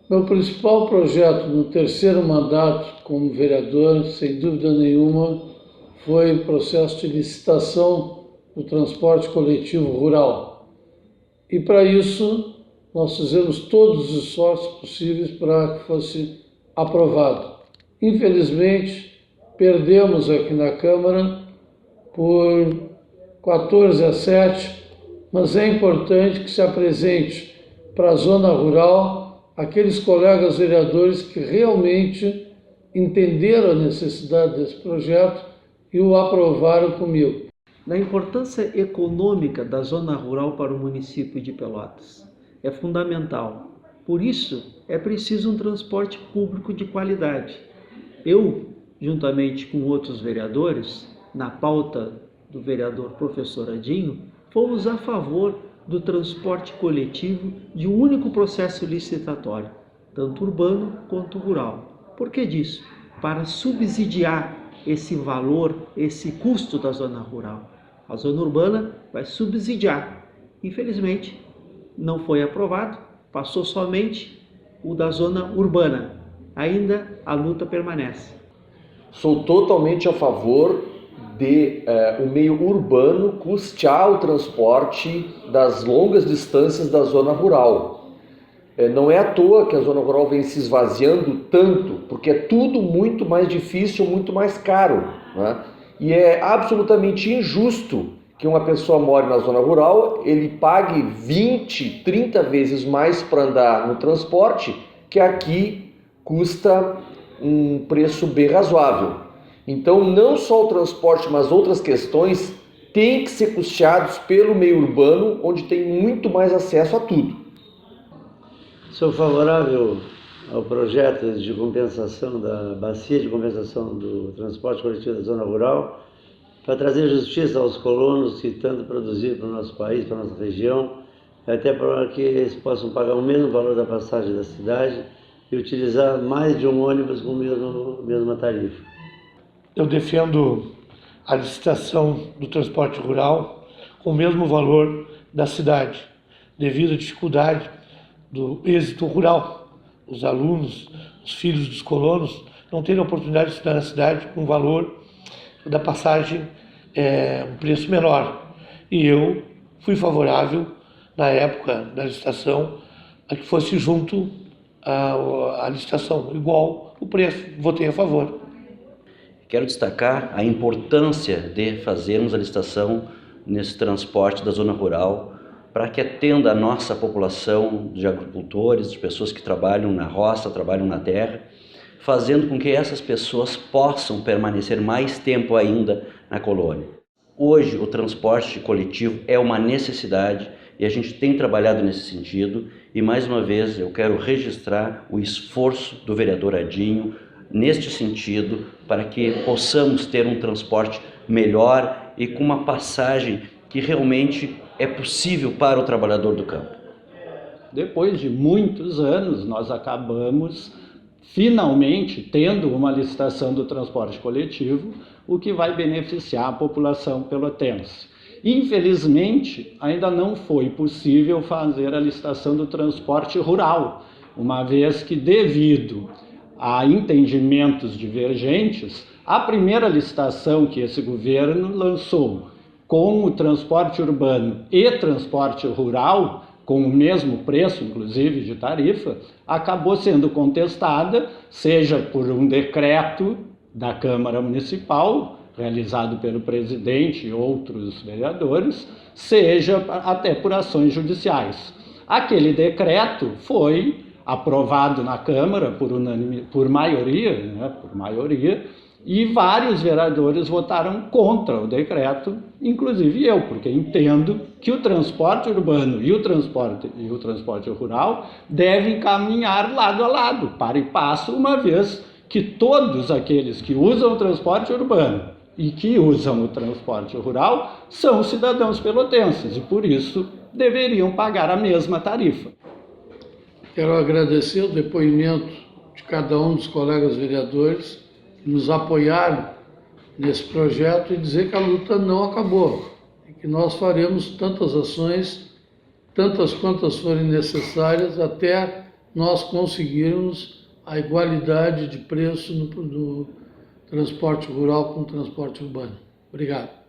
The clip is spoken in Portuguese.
Meu principal projeto no terceiro mandato como vereador, sem dúvida nenhuma, foi o processo de licitação do transporte coletivo rural. E para isso, nós fizemos todos os esforços possíveis para que fosse aprovado. Infelizmente, perdemos aqui na Câmara por 14-7, mas é importante que se apresente para a zona rural aqueles colegas vereadores que realmente entenderam a necessidade desse projeto e o aprovaram comigo. Da importância econômica da zona rural para o município de Pelotas. É fundamental. Por isso, é preciso um transporte público de qualidade. Eu, juntamente com outros vereadores, na pauta do vereador professor Adinho, fomos a favor do transporte coletivo de um único processo licitatório, tanto urbano quanto rural. Por que disso? Para subsidiar esse valor, esse custo da zona rural. A zona urbana vai subsidiar. Infelizmente, não foi aprovado, passou somente o da zona urbana. Ainda a luta permanece. Sou totalmente a favor de o meio urbano custear o transporte das longas distâncias da zona rural. Não é à toa que a zona rural vem se esvaziando tanto, porque é tudo muito mais difícil, muito mais caro, né? E é absolutamente injusto que uma pessoa more na zona rural, ele pague 20, 30 vezes mais para andar no transporte, que aqui custa um preço bem razoável. Então, não só o transporte, mas outras questões têm que ser custeados pelo meio urbano, onde tem muito mais acesso a tudo. Sou favorável ao projeto de compensação da bacia de compensação do transporte coletivo da zona rural para trazer justiça aos colonos que tanto produziram para o nosso país, para a nossa região, até para que eles possam pagar o mesmo valor da passagem da cidade e utilizar mais de um ônibus com a mesma tarifa. Eu defendo a licitação do transporte rural com o mesmo valor da cidade, devido à dificuldade do êxito rural. Os alunos, os filhos dos colonos, não terem a oportunidade de estudar na cidade com o valor da passagem, um preço menor. E eu fui favorável, na época da licitação, a que fosse junto à licitação, igual o preço. Votei a favor. Quero destacar a importância de fazermos a licitação nesse transporte da zona rural para que atenda a nossa população de agricultores, de pessoas que trabalham na roça, trabalham na terra, fazendo com que essas pessoas possam permanecer mais tempo ainda na colônia. Hoje o transporte coletivo é uma necessidade e a gente tem trabalhado nesse sentido e mais uma vez eu quero registrar o esforço do vereador Adinho neste sentido, para que possamos ter um transporte melhor e com uma passagem que realmente é possível para o trabalhador do campo. Depois de muitos anos, nós acabamos finalmente tendo uma licitação do transporte coletivo, o que vai beneficiar a população pelotense. Infelizmente, ainda não foi possível fazer a licitação do transporte rural, uma vez que, devido a entendimentos divergentes, a primeira licitação que esse governo lançou com o transporte urbano e transporte rural, com o mesmo preço, inclusive, de tarifa, acabou sendo contestada, seja por um decreto da Câmara Municipal, realizado pelo presidente e outros vereadores, seja até por ações judiciais. Aquele decreto foi aprovado na Câmara por maioria, e vários vereadores votaram contra o decreto, inclusive eu, porque entendo que o transporte urbano e o transporte rural devem caminhar lado a lado, para e passo, uma vez que todos aqueles que usam o transporte urbano e que usam o transporte rural são cidadãos pelotenses e, por isso, deveriam pagar a mesma tarifa. Quero agradecer o depoimento de cada um dos colegas vereadores que nos apoiaram nesse projeto e dizer que a luta não acabou e que nós faremos tantas ações, tantas quantas forem necessárias, até nós conseguirmos a igualdade de preço no transporte rural com o transporte urbano. Obrigado.